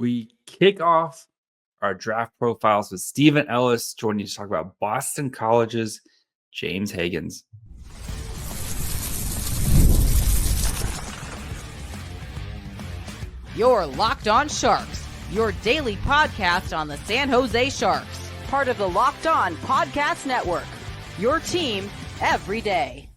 We kick off our draft profiles with Stephen Ellis joining you to talk about Boston College's James Hagens. You're Locked On Sharks, your daily podcast on the San Jose Sharks, part of the Locked On Podcast Network, your team every day.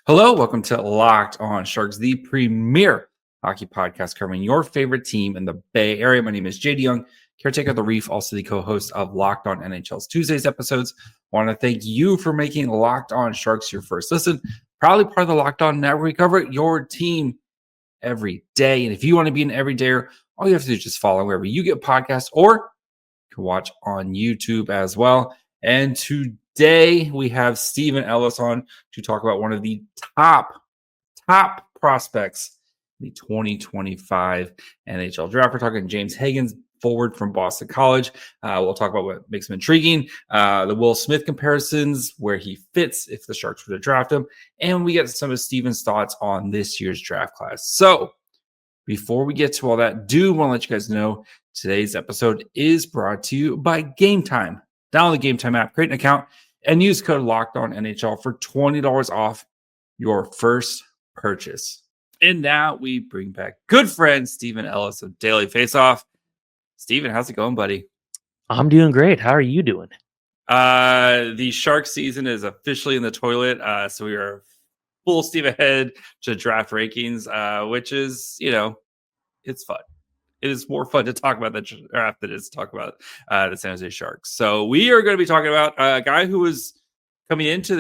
Hello, welcome to Locked On Sharks, the premier hockey podcast covering your favorite team in the Bay Area. My name is JD Young, caretaker of the Reef, also the co-host of Locked On NHL's Tuesdays episodes. I want to thank you for making Locked On Sharks your first listen. Proudly part of the Locked On Network. We cover your team every day. And if you want to be an everydayer, all you have to do is just follow wherever you get podcasts, or you can watch on YouTube as well. And today we have Stephen Ellis on to talk about one of the top prospects in the 2025 NHL Draft. We're talking James Hagens, forward from Boston College. We'll talk about what makes him intriguing, the Will Smith comparisons, where he fits if the Sharks were to draft him, and we get some of Steven's thoughts on this year's draft class. So before we get to all that, do want to let you guys know today's episode is brought to you by Game Time. Download the Game Time app, create an account, and use code LOCKEDONNHL for $20 off your first purchase. And now we bring back good friend Stephen Ellis of Daily Faceoff. Steven, how's it going, buddy? I'm doing great. How are you doing? The Shark season is officially in the toilet. So we are full steam ahead to draft rankings, which is, it's fun. It is more fun to talk about the draft than it is to talk about the San Jose Sharks. So we are going to be talking about a guy who was coming into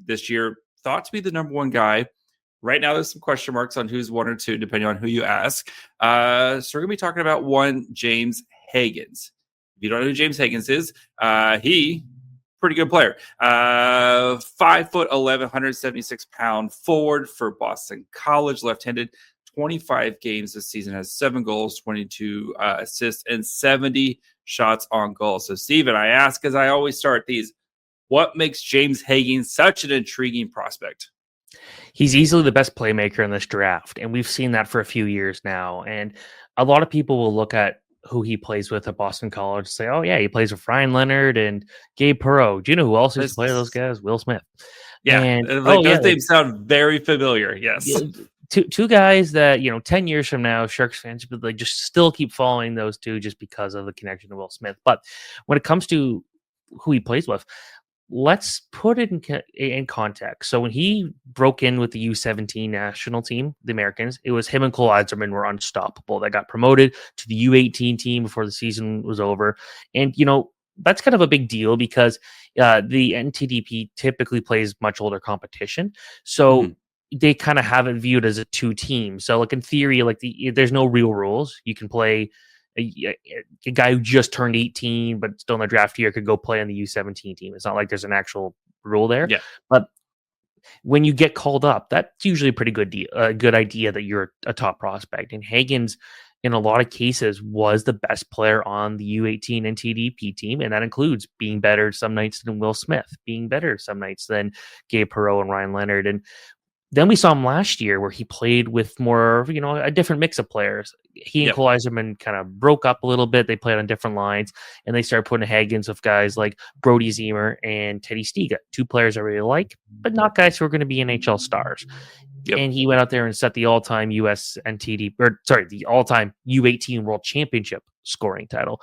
this year thought to be the number one guy. Right now, there's some question marks on who's one or two, depending on who you ask. So we're going to be talking about one, James Hagens. If you don't know who James Hagens is, he pretty good player. 5'11", 176-pound forward for Boston College, left-handed. 25 games this season, has 7 goals, 22 assists, and 70 shots on goal. So, Steven, I ask, as I always start these, what makes James Hagens such an intriguing prospect? He's easily the best playmaker in this draft, and we've seen that for a few years now. And a lot of people will look at who he plays with at Boston College and say, oh, yeah, he plays with Ryan Leonard and Gabe Perreault. Do you know who else used to play with those guys? Will Smith. Yeah, and, those names sound very familiar, yes. Yeah, two guys that, 10 years from now, Sharks fans would just still keep following those two just because of the connection to Will Smith. But when it comes to who he plays with, let's put it in context. So when he broke in with the U17 national team, the Americans, it was him and Cole Eiserman were unstoppable. They got promoted to the U18 team before the season was over. And, that's kind of a big deal because the NTDP typically plays much older competition. So they kind of have it viewed as a two team. So like in theory, there's no real rules. You can play a guy who just turned 18 but still in the draft year could go play on the U17 team. It's not like there's an actual rule there. Yeah. But when you get called up, that's usually a pretty good idea that you're a top prospect. And Hagens, in a lot of cases, was the best player on the U18 NTDP team, and that includes being better some nights than Will Smith, being better some nights than Gabe Perreault and Ryan Leonard. And then we saw him last year where he played with more, a different mix of players. He and Cole Eiserman kind of broke up a little bit. They played on different lines, and they started putting Hagens with guys like Brody Zemer and Teddy Stiga, two players I really like, but not guys who are going to be NHL stars. Yep. And he went out there and set the all-time the all-time U18 World Championship scoring title.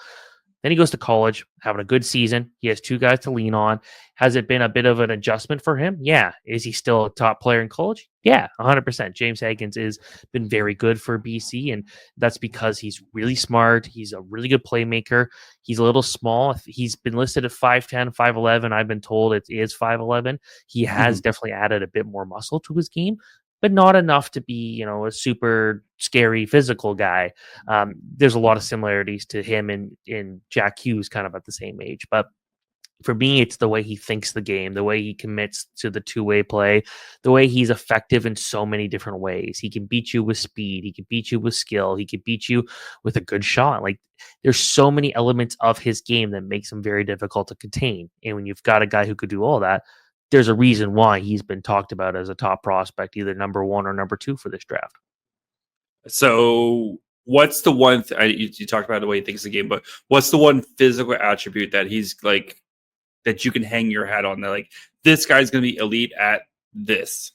Then he goes to college, having a good season. He has two guys to lean on. Has it been a bit of an adjustment for him? Yeah. Is he still a top player in college? Yeah, 100%. James Hagens has been very good for BC, and that's because he's really smart. He's a really good playmaker. He's a little small. He's been listed at 5'10", 5'11". I've been told it is 5'11". He has definitely added a bit more muscle to his game, but not enough to be, a super scary physical guy. There's a lot of similarities to him and Jack Hughes kind of at the same age. But for me, it's the way he thinks the game, the way he commits to the two-way play, the way he's effective in so many different ways. He can beat you with speed. He can beat you with skill. He can beat you with a good shot. There's so many elements of his game that makes him very difficult to contain. And when you've got a guy who could do all that, there's a reason why he's been talked about as a top prospect, either number one or number two for this draft. So What's the one you talked about the way he thinks the game, but what's the one physical attribute that he's like that you can hang your hat on? That like this guy's going to be elite at this.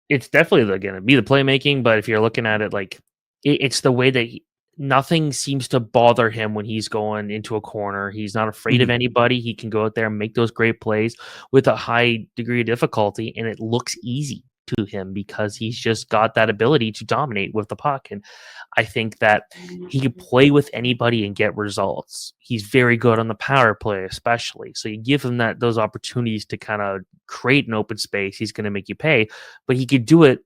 It's definitely going to be the playmaking, but if you're looking at it like it's the way that nothing seems to bother him when he's going into a corner. He's not afraid of anybody. He can go out there and make those great plays with a high degree of difficulty, and it looks easy to him because he's just got that ability to dominate with the puck. And I think that he can play with anybody and get results. He's very good on the power play, especially. So you give him those opportunities to kind of create an open space. He's going to make you pay, but he could do it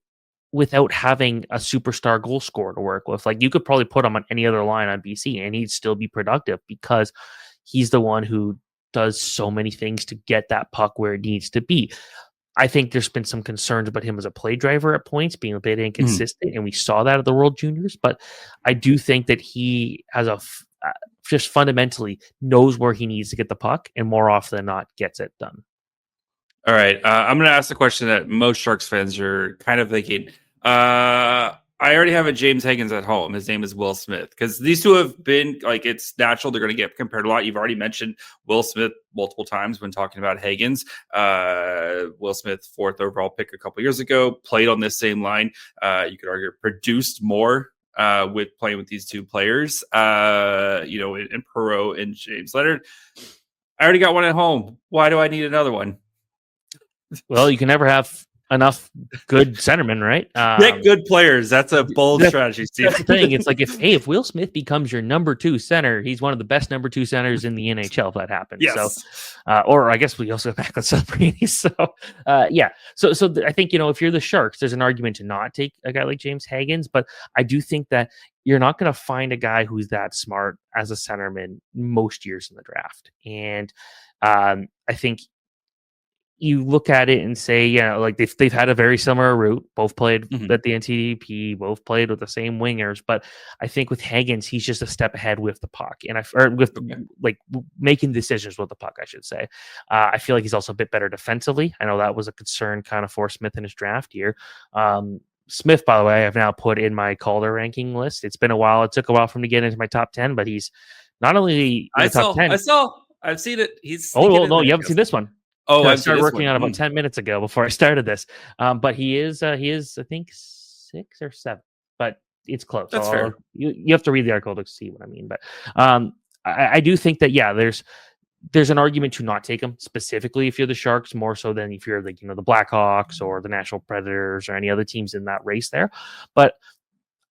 without having a superstar goal scorer to work with. Like you could probably put him on any other line on BC and he'd still be productive because he's the one who does so many things to get that puck where it needs to be. I think there's been some concerns about him as a play driver at points, being a bit inconsistent, and we saw that at the World Juniors. But I do think that he has just fundamentally knows where he needs to get the puck, and more often than not, gets it done. All right, I'm going to ask the question that most Sharks fans are kind of thinking. I already have a James Hagens at home. His name is Will Smith because these two have been like it's natural they're going to get compared a lot. You've already mentioned Will Smith multiple times when talking about Hagens. Will Smith, 4th overall pick a couple years ago, played on this same line. You could argue produced more with playing with these two players. In Perreault and James Leonard. I already got one at home. Why do I need another one? Well, you can never have enough good centermen, right? Get good players. That's a bold strategy, Steve. That's the thing. It's like if Will Smith becomes your number 2 center, he's one of the best number 2 centers in the NHL if that happens. Yes. So, or I guess we also have back on Celebrini. So, yeah. So I think, if you're the Sharks, there's an argument to not take a guy like James Hagens, but I do think that you're not going to find a guy who's that smart as a centerman most years in the draft. And I think you look at it and say, like they've had a very similar route. Both played at the NTDP, both played with the same wingers. But I think with Hagens, he's just a step ahead with the puck, and making decisions with the puck, I should say. I feel like he's also a bit better defensively. I know that was a concern kind of for Smith in his draft year. Smith, by the way, I've now put in my Calder ranking list. It's been a while. It took a while for him to get into my top 10, but he's not only in the top 10. I've seen it. He's no, you haven't seen this one. Oh, I started working on it about 10 minutes ago before I started this. But he is, I think 6 or 7, but it's close. That's fair. You have to read the article to see what I mean. But I do think that, there's an argument to not take him specifically if you're the Sharks, more so than if you're the Blackhawks or the Nashville Predators or any other teams in that race there. But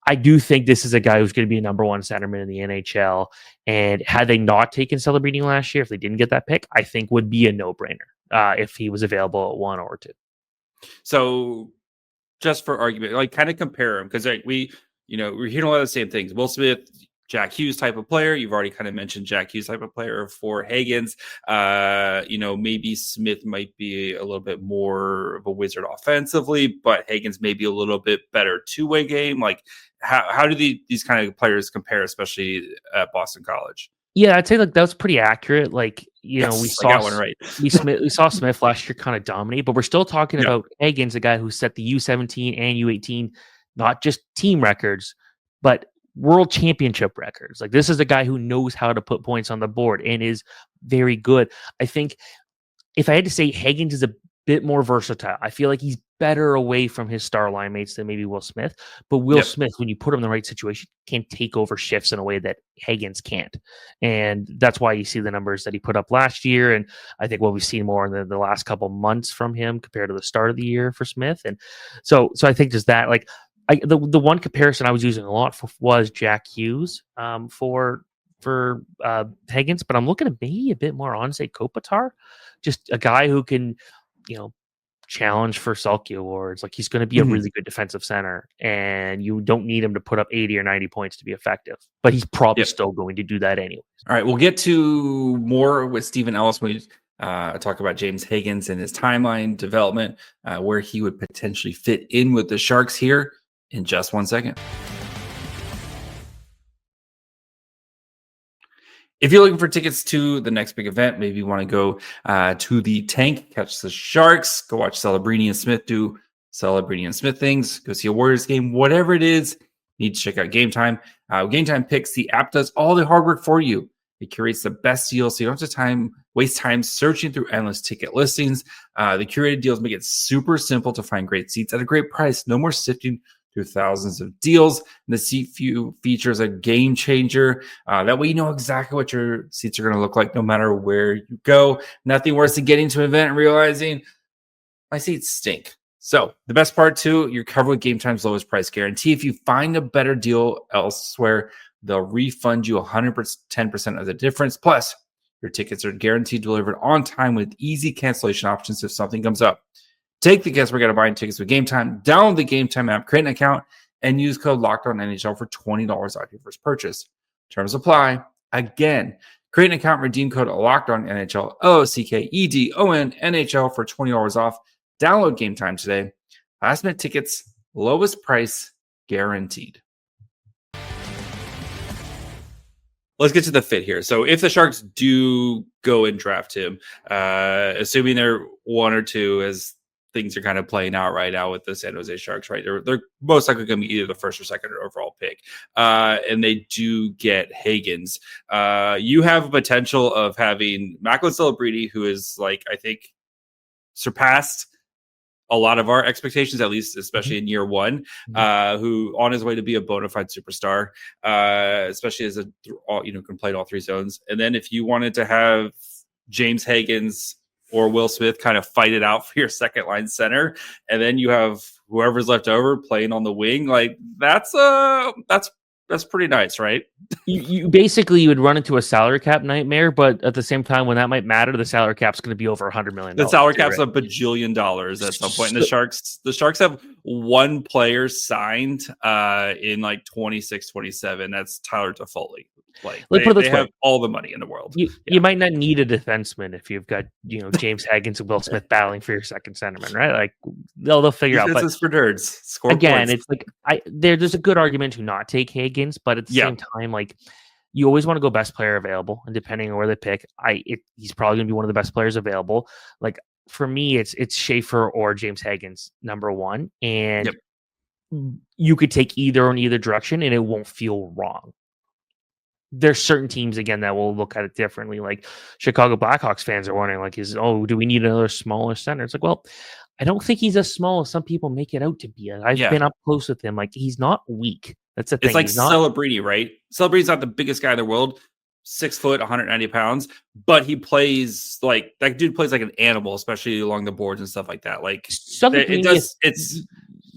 I do think this is a guy who's going to be a number 1 centerman in the NHL. And had they not taken Celebrini last year, if they didn't get that pick, I think would be a no-brainer if he was available at 1 or 2. So just for argument, like kind of compare him because we're hearing a lot of the same things. Will Smith, Jack Hughes type of player. You've already kind of mentioned Jack Hughes type of player for Hagens. Maybe Smith might be a little bit more of a wizard offensively, but Hagens may be a little bit better two-way game. Like how do these kind of players compare, especially at Boston College? Yeah, I'd say like that was pretty accurate. Like, we saw one right. we saw Smith last year kind of dominate, but we're still talking about Hagens, a guy who set the U17 and U18, not just team records, but world championship records. Like this is a guy who knows how to put points on the board and is very good. I think if I had to say Hagens is a bit more versatile, I feel like he's better away from his star line mates than maybe Will Smith. But Will Smith, when you put him in the right situation, can take over shifts in a way that Hagens can't. And that's why you see the numbers that he put up last year. And I think what we've seen more in the last couple months from him compared to the start of the year for Smith. And so I think just that, like, the one comparison I was using a lot was Jack Hughes for Hagens, but I'm looking at maybe a bit more Anze Kopitar, just a guy who can, challenge for Selke awards. Like he's going to be a really good defensive center, and you don't need him to put up 80 or 90 points to be effective, but he's probably still going to do that anyway. All right, we'll get to more with Stephen Ellis when we talk about James Hagens and his timeline development, where he would potentially fit in with the Sharks here in just 1 second. If you're looking for tickets to the next big event, maybe you want to go to the Tank, catch the Sharks, go watch Celebrini and Smith do Celebrini and Smith things, go see a Warriors game, whatever it is, need to check out Game Time. Game Time Picks, the app does all the hard work for you. It curates the best deals so you don't have to waste time searching through endless ticket listings. The curated deals make it super simple to find great seats at a great price. No more sifting through thousands of deals. And the seat view features a game changer. That way you know exactly what your seats are going to look like no matter where you go. Nothing worse than getting to an event and realizing my seats stink. So the best part too, you're covered with Game Time's lowest price guarantee. If you find a better deal elsewhere, they'll refund you 110% of the difference. Plus, your tickets are guaranteed delivered on time with easy cancellation options if something comes up. Take the guesswork out of buying tickets with Game Time. Download the Game Time app, create an account, and use code LOCKEDONNHL for $20 off your first purchase. Terms apply. Again, create an account, redeem code LOCKEDONNHL, LOCKEDONNHL for $20 off. Download Game Time today. Last minute tickets, lowest price guaranteed. Let's get to the fit here. So if the Sharks do go and draft him, assuming they're 1 or 2 as things are kind of playing out right now with the San Jose Sharks, right? They're most likely going to be either the first or second overall pick. And they do get Hagens. You have a potential of having Macklin Celebrini, who is like, I think, surpassed a lot of our expectations, at least, especially in year one, who on his way to be a bona fide superstar, especially as can play all 3 zones. And then if you wanted to have James Hagens or Will Smith kind of fight it out for your second line center, and then you have whoever's left over playing on the wing, like that's pretty nice, right? You basically would run into a salary cap nightmare, but at the same time, when that might matter, the salary cap's going to be over $100 million. The salary cap's $1 bajillion at some point. And the Sharks have 1 player signed in like 26, 27. That's Tyler Toffoli. Like they have all the money in the world. You might not need a defenseman if you've got James Hagens and Will Smith battling for your second centerman, right? Like they'll figure out. But this is for nerds. Score again, points. It's like there's a good argument to not take Hagens, but at the same time, like you always want to go best player available, and depending on where they pick, he's probably going to be one of the best players available. Like for me, it's Schaefer or James Hagens, number 1, and you could take either in either direction, and it won't feel wrong. There's certain teams again that will look at it differently. Like Chicago Blackhawks fans are wondering, like, do we need another smaller center? It's like, well, I don't think he's as small as some people make it out to be. I've been up close with him. Like he's not weak. That's the thing. It's like Celebrini, right? Celebrini's not the biggest guy in the world, 6 foot, 190 pounds, but he plays like that dude plays like an animal, especially along the boards and stuff like that. Like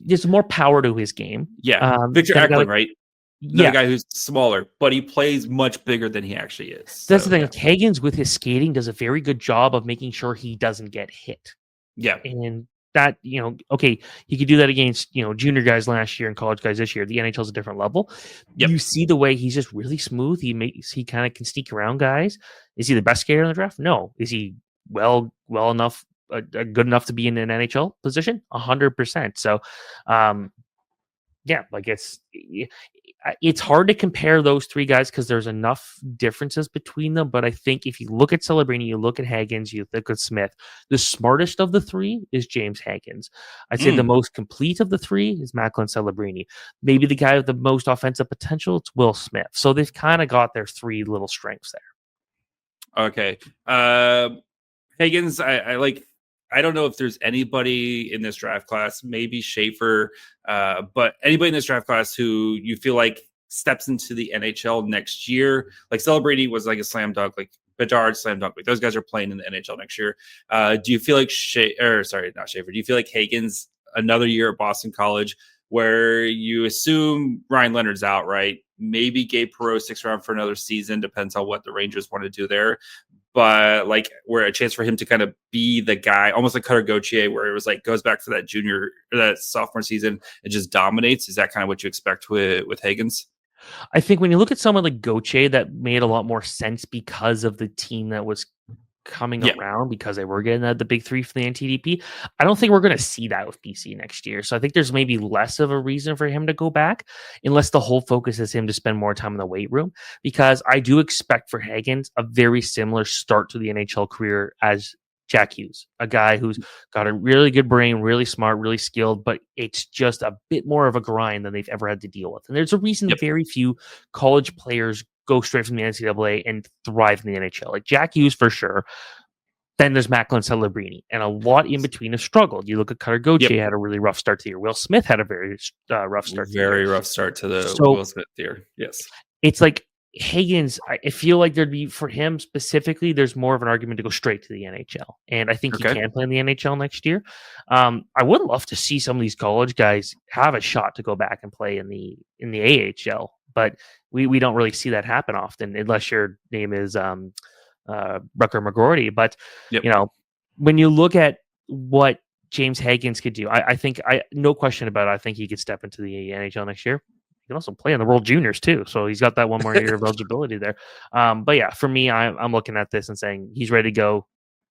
there's more power to his game. Yeah, Victor Eklund, right? Another guy who's smaller, but he plays much bigger than he actually is. That's the thing. Hagens with his skating does a very good job of making sure he doesn't get hit. Yeah. And that, he could do that against, junior guys last year and college guys this year. The NHL is a different level. Yep. You see the way he's just really smooth. He kind of can sneak around guys. Is he the best skater in the draft? No. Is he well enough, good enough to be in an NHL position? 100%. So, like it's hard to compare those 3 guys because there's enough differences between them. But I think if you look at Celebrini, you look at Hagens, you look at Smith, the smartest of the 3 is James Hagens. I'd say the most complete of the 3 is Macklin Celebrini. Maybe the guy with the most offensive potential, it's Will Smith. So they've kind of got their 3 little strengths there. Okay. Hagens, I don't know if there's anybody in this draft class, maybe Schaefer, but anybody in this draft class who you feel like steps into the NHL next year. Like Celebrini was like a slam dunk, like Bedard slam dunk. Like those guys are playing in the NHL next year. Do you feel like not Schaefer? Do you feel like Hagens another year at Boston College, where you assume Ryan Leonard's out, right? Maybe Gabe Perreault sticks around for another season. Depends on what the Rangers want to do there. But like, where a chance for him to kind of be the guy, almost like Cutter Gauthier, where it was like goes back to that junior or that sophomore season and just dominates. Is that kind of what you expect with Hagens? I think when you look at someone like Gauthier, that made a lot more sense because of the team that was coming around, because they were getting the big 3 for the NTDP. I don't think we're going to see that with BC next year. So I think there's maybe less of a reason for him to go back, unless the whole focus is him to spend more time in the weight room, because I do expect for Hagens a very similar start to the NHL career as Jack Hughes, a guy who's got a really good brain, really smart, really skilled, but it's just a bit more of a grind than they've ever had to deal with. And there's a reason very few college players go straight from the NCAA and thrive in the NHL. Like Jack Hughes for sure. Then there's Macklin Celebrini, and a lot in between have struggled. You look at Cutter Gauthier had a really rough start to the year. Will Smith had a very rough start. Very rough start to the Will Smith year. Yes, it's like Hagens. I feel like there'd be for him specifically. There's more of an argument to go straight to the NHL, and I think he can play in the NHL next year. I would love to see some of these college guys have a shot to go back and play in the AHL, but we don't really see that happen often unless your name is Rucker McGroarty. But when you look at what James Hagens could do, I think no question about it, I think he could step into the NHL next year. He can also play in the World Juniors too, so he's got that one more year of eligibility there. But yeah, for me, I'm looking at this and saying he's ready to go.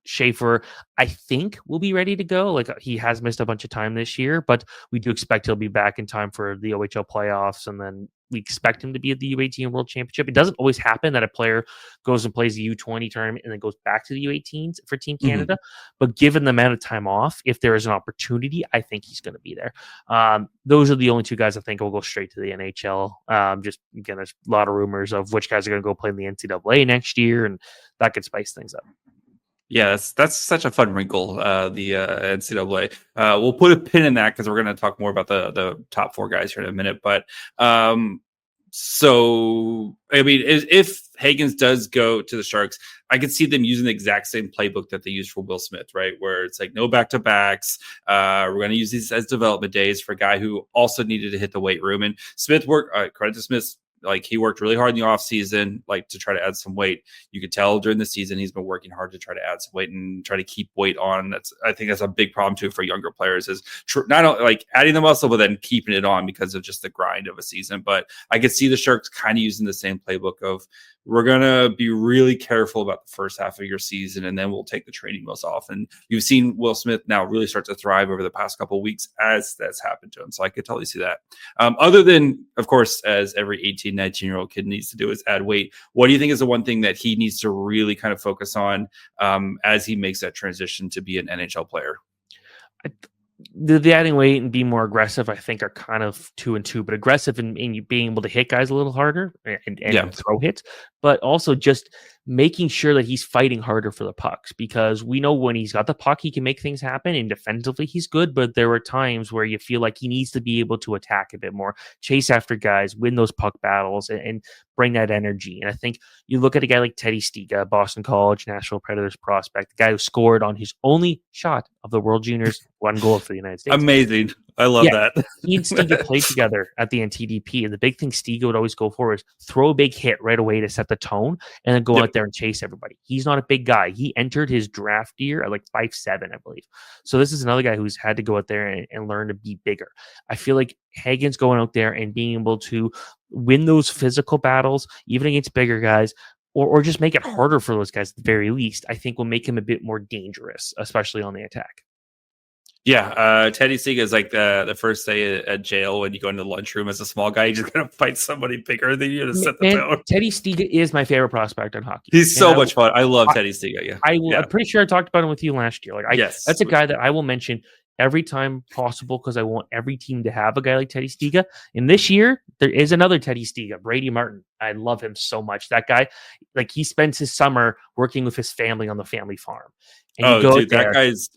Schaefer, I think, will be ready to go. Like he has missed a bunch of time this year, but we do expect he'll be back in time for the OHL playoffs, and then we expect him to be at the U18 World Championship. It doesn't always happen that a player goes and plays the U20 tournament and then goes back to the U18s for Team Canada. But given the amount of time off, if there is an opportunity, I think he's going to be there. Those are the only two guys I think will go straight to the NHL. Just again, there's a lot of rumors of which guys are going to go play in the NCAA next year, and that could spice things up. Yeah, that's such a fun wrinkle, the NCAA. We'll put a pin in that because we're going to talk more about the top four guys here in a minute. But so, I mean, if Hagens does go to the Sharks, I could see them using the exact same playbook that they used for Will Smith, right? Where it's like no back-to-backs. We're going to use these as development days for a guy who also needed to hit the weight room. And Smith worked, credit to Smith, like he worked really hard in the off season, like to try to add some weight. You could tell during the season he's been working hard to try to add some weight and try to keep weight on. I think that's a big problem too for younger players is not only like adding the muscle, but then keeping it on because of just the grind of a season. But I could see the Sharks kind of using the same playbook of we're going to be really careful about the first half of your season, and then we'll take the training wheels off. And you've seen Will Smith now really start to thrive over the past couple of weeks as that's happened to him. So I could totally see that. Other than, of course, as every 18, 19-year-old kid needs to do is add weight. What do you think is the one thing that he needs to really kind of focus on as he makes that transition to be an NHL player? The adding weight and being more aggressive, I think, are kind of 2 and 2, but aggressive in you being able to hit guys a little harder and throw hits, but also just making sure that he's fighting harder for the pucks, because we know when he's got the puck, he can make things happen, and defensively he's good, but there are times where you feel like he needs to be able to attack a bit more, chase after guys, win those puck battles, and bring that energy. And I think you look at a guy like Teddy Stiga, Boston College, Nashville Predators prospect, the guy who scored on his only shot of the World Juniors, 1 goal for the United States. Amazing. I love that. He and Stiga played together at the NTDP, and the big thing Stiga would always go for is throw a big hit right away to set the tone, and then go out there and chase everybody. He's not a big guy. He entered his draft year at like 5'7", I believe. So this is another guy who's had to go out there and learn to be bigger. I feel like Hagens going out there and being able to win those physical battles, even against bigger guys, or just make it harder for those guys at the very least, I think will make him a bit more dangerous, especially on the attack. Yeah, Teddy Stiga is like the first day at jail when you go into the lunchroom as a small guy. You just gotta fight somebody bigger than you to set the tone. Teddy Stiga is my favorite prospect in hockey. He's so much fun. I love Teddy Stiga. Yeah, I'm pretty sure I talked about him with you last year. That's a guy that I will mention every time possible because I want every team to have a guy like Teddy Stiga. And this year, there is another Teddy Stiga, Brady Martin. I love him so much. That guy, like he spends his summer working with his family on the family farm. And that guy's.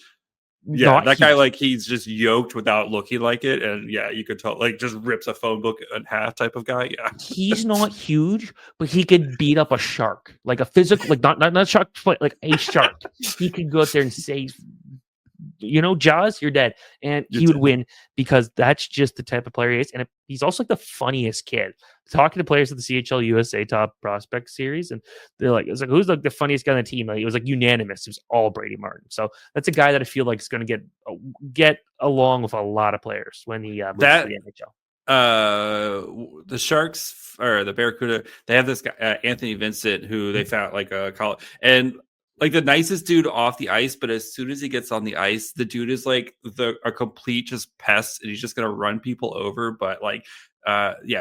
Yeah, that guy, like, he's just yoked without looking like it. And yeah, you could tell, like, just rips a phone book in half type of guy. Yeah. He's not huge, but he could beat up a shark, like a physical, like not shark, but like a shark. He could go out there and say, Jaws, you're dead. And he would win because that's just the type of player he is. And he's also like the funniest kid. Talking to players at the CHL USA Top Prospect Series, and they're like, it's like, who's like the funniest guy on the team? Like, it was like unanimous. It was all Brady Martin. So that's a guy that I feel like is going to get along with a lot of players when he moves to the NHL. The Sharks or the Barracuda, they have this guy, Anthony Vincent, who they found like a college, and like the nicest dude off the ice, but as soon as he gets on the ice, the dude is like a complete just pest, and he's just gonna run people over. But like,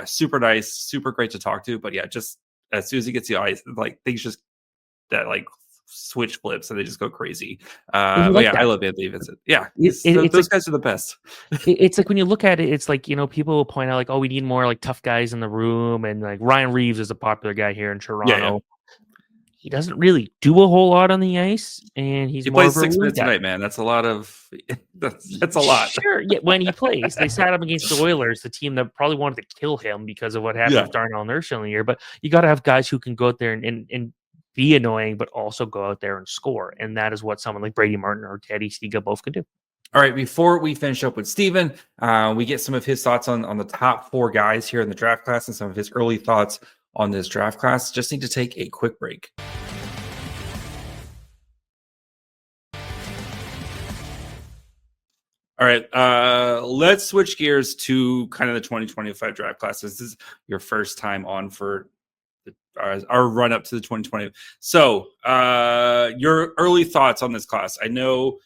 super nice, super great to talk to. But yeah, just as soon as he gets the ice, like things just that like switch flips and they just go crazy. And you But like yeah, I that. love Anthony Vincent. Yeah, It's those like guys are the best. it's like when you look at it, it's like, people will point out like, oh, we need more like tough guys in the room, and like Ryan Reeves is a popular guy here in Toronto. Yeah. He doesn't really do a whole lot on the ice, and he's He more plays of a 6 room minutes guy. tonight, man. That's a lot of that's a lot. Sure, yeah, when he plays, they sat him against the Oilers, the team that probably wanted to kill him because of what happened with Darnell Nurse in the year. But you got to have guys who can go out there and be annoying, but also go out there and score, and that is what someone like Brady Martin or Teddy Stiga both can do. All right, before we finish up with Steven, we get some of his thoughts on the top 4 guys here in the draft class and some of his early thoughts on this draft class. Just need to take a quick break. All right, let's switch gears to kind of the 2025 draft class. This is your first time on for our run up to the 2020. So your early thoughts on this class. I know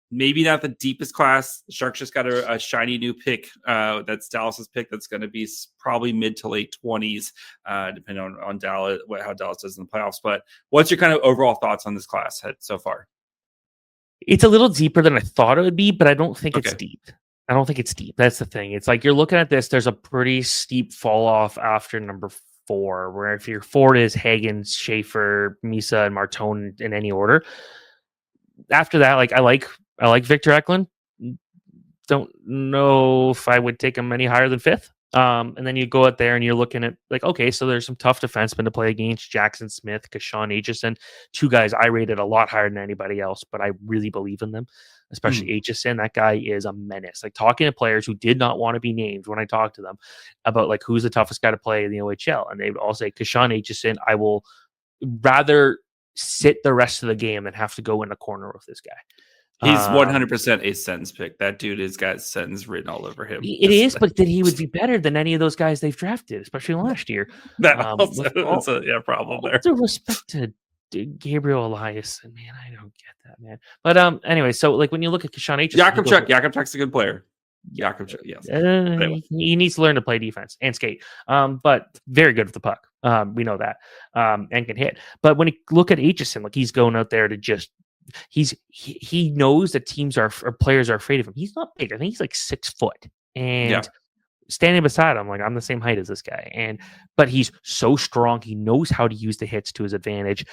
maybe not the deepest class. The Sharks just got a shiny new pick. That's Dallas's pick. That's going to be probably mid to late 20s, depending on Dallas, how Dallas does in the playoffs. But what's your kind of overall thoughts on this class so far? It's a little deeper than I thought it would be, but I don't think it's deep. I don't think it's deep. That's the thing. It's like you're looking at this, there's a pretty steep fall off after number 4, where if your 4 is Hagens, Schaefer, Misa, and Martone in any order. After that, like I like Victor Eklund. Don't know if I would take him any higher than 5th. And then you go out there and you're looking at like, okay, so there's some tough defensemen to play against: Jackson Smith, Kashawn Aitchison, 2 guys I rated a lot higher than anybody else, but I really believe in them, especially Aitchison. That guy is a menace. Like talking to players who did not want to be named when I talked to them about like who's the toughest guy to play in the OHL, and they would all say Kashawn Aitchison. I will rather sit the rest of the game than have to go in a corner with this guy. He's 100% a sentence pick. That dude has got sentence written all over him. It is, but then he would be better than any of those guys they've drafted, especially last year. That's a problem there. With respect to Gabriel Elias, and man, I don't get that, man. But anyway, so like when you look at Kashawn Aitchison, Jakubchuk's a good player. Jakubchuk, yes. Anyway. He needs to learn to play defense and skate, but very good with the puck. We know that, and can hit. But when you look at Aitchison, like he's going out there to just. He knows that teams or players are afraid of him. He's not big. I think he's like 6 foot, and standing beside him, like I'm the same height as this guy. But he's so strong. He knows how to use the hits to his advantage.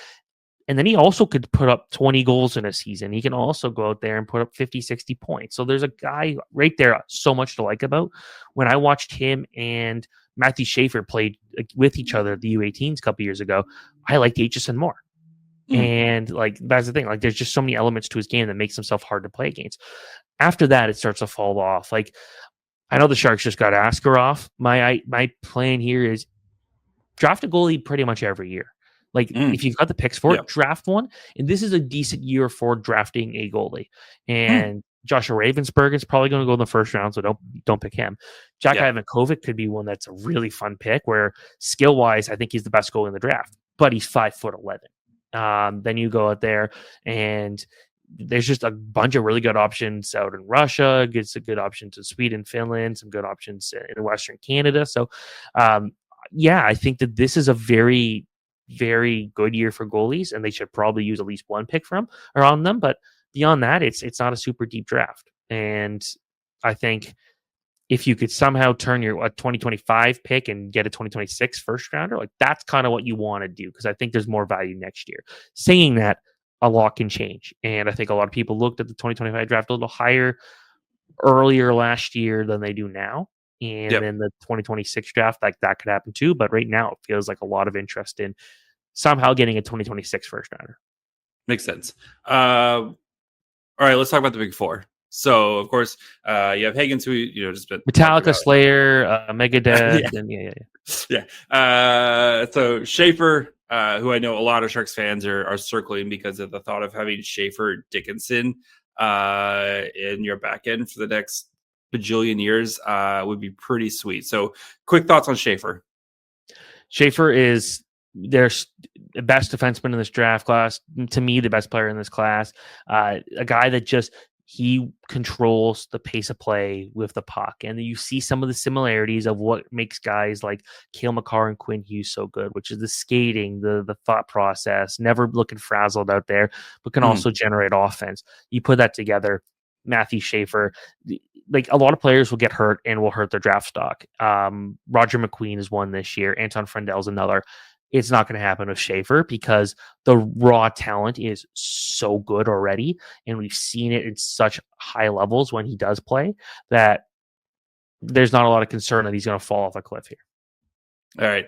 And then he also could put up 20 goals in a season. He can also go out there and put up 50, 60 points. So there's a guy right there, so much to like about. When I watched him and Matthew Schaefer played with each other at the U18s a couple years ago, I liked Aitchison more. And like that's the thing, like there's just so many elements to his game that makes himself hard to play against. After that, it starts to fall off. Like I know the Sharks just got Askarov. My plan here is draft a goalie pretty much every year. Like if you've got the picks for it, draft one. And this is a decent year for drafting a goalie. And Joshua Ravensburg is probably going to go in the first round, so don't pick him. Jack Ivankovic could be one that's a really fun pick, where skill wise, I think he's the best goalie in the draft, but he's 5'11". Then you go out there and there's just a bunch of really good options out in Russia, gets a good options in Sweden, Finland, some good options in Western Canada. So, I think that this is a very, very good year for goalies, and they should probably use at least one pick from or on them. But beyond that, it's not a super deep draft. And I think if you could somehow turn a 2025 pick and get a 2026 first rounder, like that's kind of what you want to do, because I think there's more value next year. Saying that, a lot can change. And I think a lot of people looked at the 2025 draft a little higher earlier last year than they do now. And then the 2026 draft, like that could happen too. But right now it feels like a lot of interest in somehow getting a 2026 first rounder. Makes sense. All right, let's talk about the big 4. So, of course, you have Hagens, who just been Metallica, Slayer, Megadeth, and so Schaefer, who I know a lot of Sharks fans are circling because of the thought of having Schaefer Dickinson in your back end for the next bajillion years would be pretty sweet. So, quick thoughts on Schaefer. Schaefer is their best defenseman in this draft class. To me, the best player in this class. A guy that just he controls the pace of play with the puck. And you see some of the similarities of what makes guys like Cale Makar and Quinn Hughes so good, which is the skating, the thought process, never looking frazzled out there, but can also generate offense. You put that together, Matthew Schaefer, like a lot of players will get hurt and will hurt their draft stock. Roger McQueen is one this year. Anton Friendell's another. It's not going to happen with Schaefer because the raw talent is so good already. And we've seen it in such high levels when he does play that there's not a lot of concern that he's going to fall off a cliff here. All right.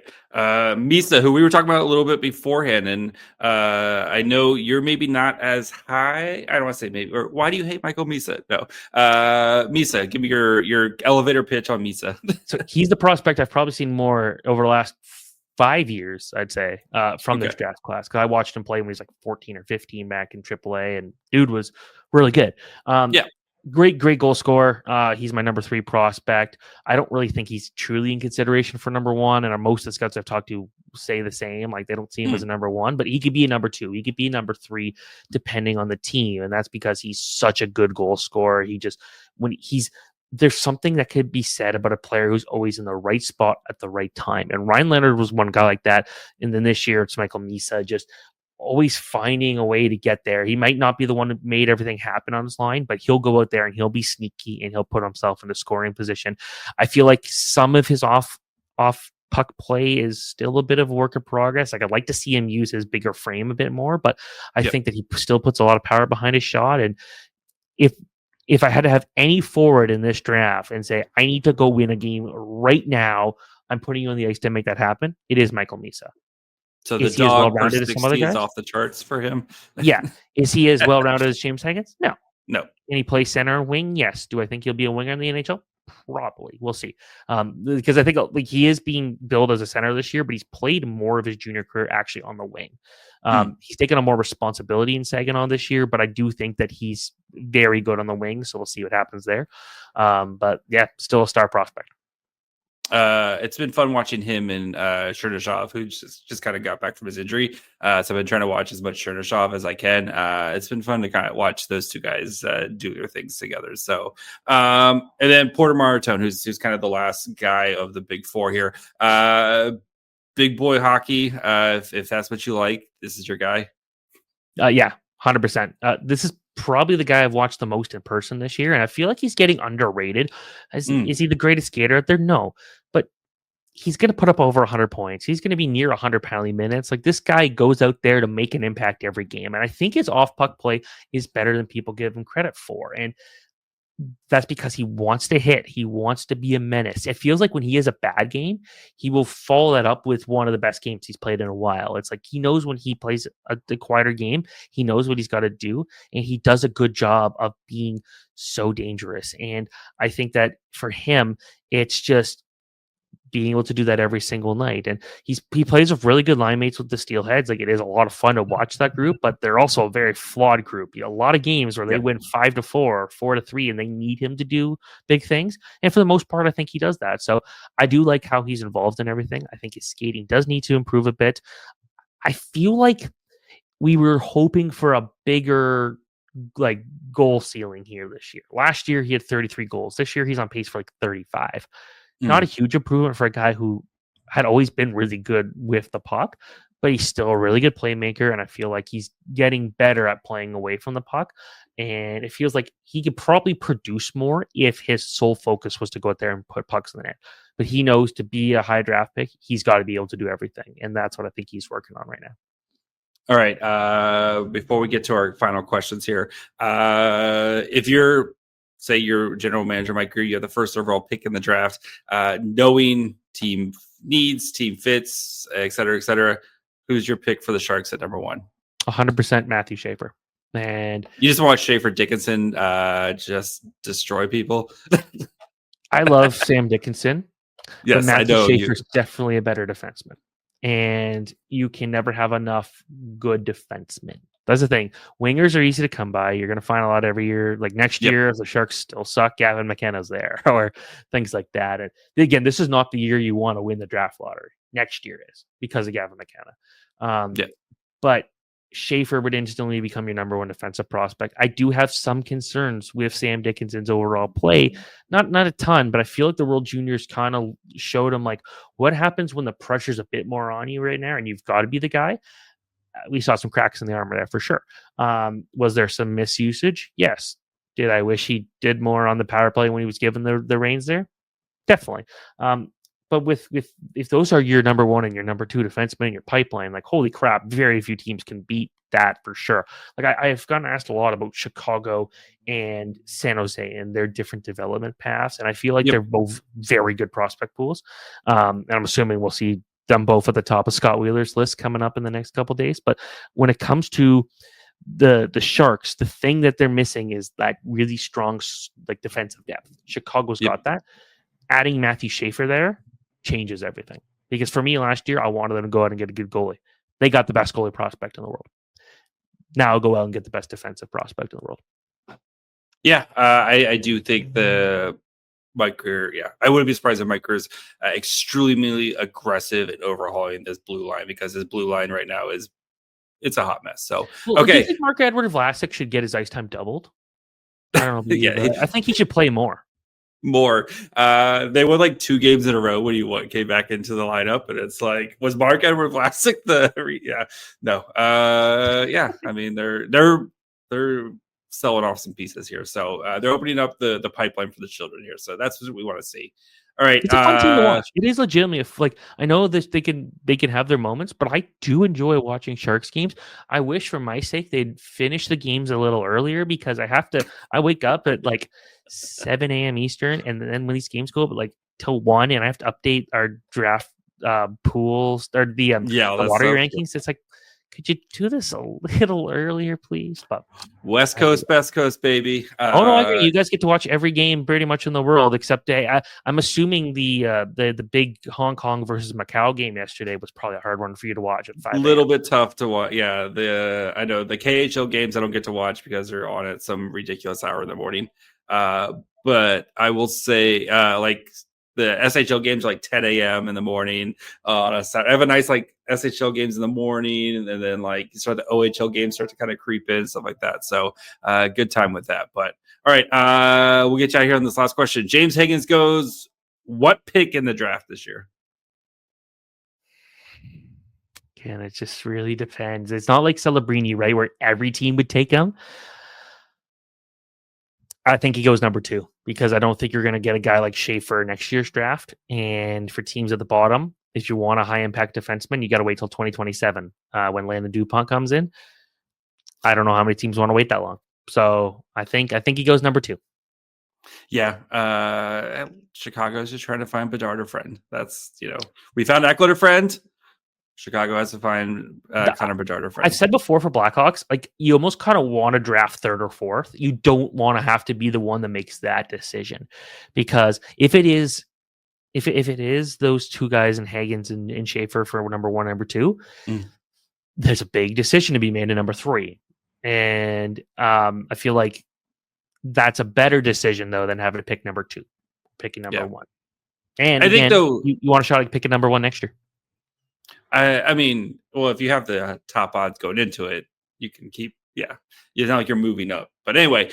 Misa, who we were talking about a little bit beforehand, and I know you're maybe not as high. I don't want to say maybe, or why do you hate Michael Misa? No. Misa, give me your elevator pitch on Misa. So he's the prospect I've probably seen more over the last 5 years, I'd say, from this draft class. Because I watched him play when he was like 14 or 15 back in AAA, and dude was really good. Great goal scorer. He's my number 3 prospect. I don't really think he's truly in consideration for number 1, and most of the scouts I've talked to say the same. Like, they don't see him as a number 1, but he could be a number 2. He could be number 3, depending on the team, and that's because he's such a good goal scorer. There's something that could be said about a player who's always in the right spot at the right time. And Ryan Leonard was one guy like that. And then this year, it's Michael Misa, just always finding a way to get there. He might not be the one that made everything happen on his line, but he'll go out there and he'll be sneaky and he'll put himself in a scoring position. I feel like some of his off puck play is still a bit of a work in progress. Like, I'd like to see him use his bigger frame a bit more, but I think that he still puts a lot of power behind his shot. And if I had to have any forward in this draft and say, I need to go win a game right now, I'm putting you on the ice to make that happen, it is Michael Misa. So the dog for 60 is off the charts for him? Yeah. Is he as well-rounded as James Hagens? No. Can he play center or wing? Yes. Do I think he'll be a winger in the NHL? Probably. We'll see. Because I think like he is being billed as a center this year, but he's played more of his junior career actually on the wing. He's taken on more responsibility in Saginaw this year, but I do think that he's very good on the wing, so we'll see what happens there. But yeah, still a star prospect. It's been fun watching him and Chernyshov, who just kind of got back from his injury. So I've been trying to watch as much Chernyshov as I can. It's been fun to kind of watch those two guys do their things together. So, and then Porter Martone, who's kind of the last guy of the big 4 here. Big boy hockey. If that's what you like, this is your guy. Yeah, 100%. This is probably the guy I've watched the most in person this year, and I feel like he's getting underrated. Is he the greatest skater out there? No, but he's going to put up over 100 points. He's going to be near 100 penalty minutes. Like, this guy goes out there to make an impact every game, and I think his off-puck play is better than people give him credit for, and that's because he wants to hit. He wants to be a menace. It feels like when he has a bad game, he will follow that up with one of the best games he's played in a while. It's like he knows when he plays the quieter game, he knows what he's got to do, and he does a good job of being so dangerous. And I think that for him, it's just being able to do that every single night. And he plays with really good line mates with the Steelheads. Like, it is a lot of fun to watch that group, but they're also a very flawed group. A lot of games where they win 5-4 or 4-3 and they need him to do big things. And for the most part, I think he does that. So I do like how he's involved in everything. I think his skating does need to improve a bit. I feel like we were hoping for a bigger goal ceiling here this year. Last year he had 33 goals. This year he's on pace for 35. Not a huge improvement for a guy who had always been really good with the puck, but he's still a really good playmaker, and I feel like he's getting better at playing away from the puck, and it feels like he could probably produce more if his sole focus was to go out there and put pucks in the net. But he knows to be a high draft pick, he's got to be able to do everything, and that's what I think he's working on right now. All right. Before we get to our final questions here, if you're say your general manager, Mike Greer, you have the first overall pick in the draft, knowing team needs, team fits, et cetera, who's your pick for the Sharks at number 1? 100% Matthew Schaefer. And you just watch Schaefer Dickinson just destroy people. I love Sam Dickinson. Yes, but Matthew I know. Schaefer's definitely a better defenseman. And you can never have enough good defensemen. That's the thing. Wingers are easy to come by. You're going to find a lot every year. Like next year, if the Sharks still suck, Gavin McKenna's there or things like that. And again, this is not the year you want to win the draft lottery. Next year is because of Gavin McKenna. But Schaefer would instantly become your number one defensive prospect. I do have some concerns with Sam Dickinson's overall play. Not a ton, but I feel like the World Juniors kind of showed him like what happens when the pressure's a bit more on you right now and you've got to be the guy. We saw some cracks in the armor there for sure. Was there some misusage? Yes. Did I wish he did more on the power play when he was given the reins there? Definitely. But with if those are your number one and your number two defenseman in your pipeline, like holy crap, very few teams can beat that for sure. Like I've gotten asked a lot about Chicago and San Jose and their different development paths, and I feel like they're both very good prospect pools. And I'm assuming we'll see them both at the top of Scott Wheeler's list coming up in the next couple of days. But when it comes to the Sharks, the thing that they're missing is that really strong like defensive depth. Chicago's got that. Adding Matthew Schaefer there changes everything. Because for me last year, I wanted them to go out and get a good goalie. They got the best goalie prospect in the world. Now I'll go out and get the best defensive prospect in the world. Yeah, I do think the Mike Greer, I wouldn't be surprised if Mike Greer is extremely aggressive in overhauling this blue line, because his blue line right now it's a hot mess. So, Do you think Marc-Edouard Vlasic should get his ice time doubled? I don't know. I think he should play more. They won like 2 games in a row when he came back into the lineup, and it's like, was Marc-Edouard Vlasic no. I mean, they're selling off some pieces here, so they're opening up the pipeline for the children here, so that's what we want to see. All right, it's a fun team to watch. It is legitimately I know this they can have their moments, but I do enjoy watching Sharks games. I wish for my sake they'd finish the games a little earlier, because I wake up at like 7 a.m. Eastern, and then when these games go up like till 1, and I have to update our draft pools or the lottery rankings. It's like, could you do this a little earlier, please? But West Coast, Best Coast, baby. No, I agree. You guys get to watch every game pretty much in the world, except I'm assuming the big Hong Kong versus Macau game yesterday was probably a hard one for you to watch at 5 a.m. A little bit tough to watch. Yeah, I know the KHL games I don't get to watch because they're on at some ridiculous hour in the morning. But I will say, like the SHL games are like 10 a.m. in the morning on a Saturday. I have a nice like SHL games in the morning, and then like the OHL games start to kind of creep in, stuff like that. So good time with that. But all right, we'll get you out here on this last question. James Hagens goes, what pick in the draft this year? And it just really depends. It's not like Celebrini, right, where every team would take him. I think he goes number 2, because I don't think you're going to get a guy like Schaefer next year's draft. And for teams at the bottom, if you want a high impact defenseman, you got to wait till 2027 when Landon Dupont comes in. I don't know how many teams want to wait that long. So I think he goes number 2. Yeah. Chicago's just trying to find Bedard a friend. That's, we found Eckler a friend. Chicago has to find Connor Bedard a friend. I've said before for Blackhawks, like you almost kind of want to draft 3rd or 4th. You don't want to have to be the one that makes that decision, because if it is those 2 guys in Hagens and Schaefer for number 1, number 2, there's a big decision to be made in number 3, and I feel like that's a better decision though than having to pick number 2, picking number 1. And I think though you want a shot at picking number 1 next year. I mean, well, if you have the top odds going into it, you can keep, it's not like you're moving up. But anyway,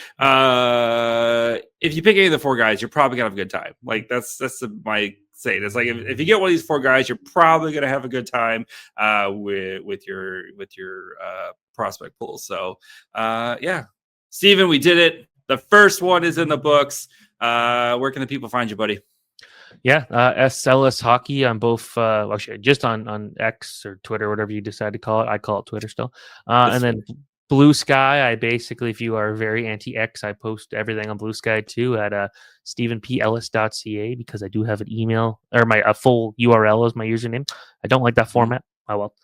if you pick any of the 4 guys, you're probably gonna have a good time. Like that's my saying. It's like if you get one of these 4 guys, you're probably gonna have a good time with your prospect pool. So Steven, we did it. The first one is in the books. Where can the people find you, buddy? Yeah, Ellis Hockey on both, actually just on X or Twitter, whatever you decide to call it. I call it Twitter still. And then Blue Sky, I basically, if you are very anti-X, I post everything on Blue Sky too at stephenpellis.ca, because I do have an email, or a full URL as my username. I don't like that format. Oh well.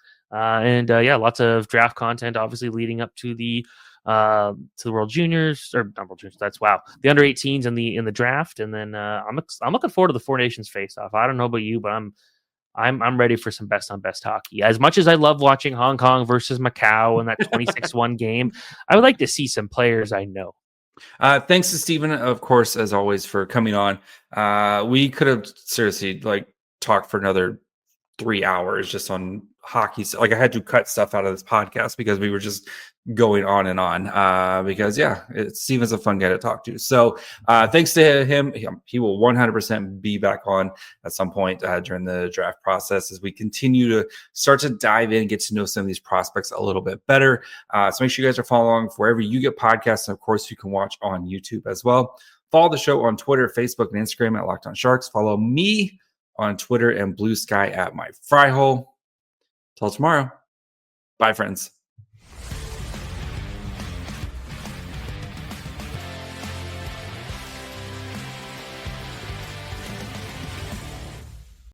Lots of draft content, obviously leading up to the World Juniors, or not World Juniors. That's the under 18s in the draft, and then I'm looking forward to the 4 Nations face-off. I don't know about you, but I'm ready for some best on best hockey. As much as I love watching Hong Kong versus Macau and that 26-1 game, I would like to see some players I know. Thanks to Steven, of course, as always, for coming on. We could have seriously talked for another 3 hours just on hockey. So, like, I had to cut stuff out of this podcast because we were just going on and on. Because Steven's a fun guy to talk to. So thanks to him, he will 100% be back on at some point during the draft process as we continue to start to dive in, get to know some of these prospects a little bit better. So make sure you guys are following wherever you get podcasts, and of course you can watch on YouTube as well. Follow the show on Twitter, Facebook, and Instagram at Locked On Sharks. Follow me on Twitter and Blue Sky at My Fry Hole. Till tomorrow. Bye, friends.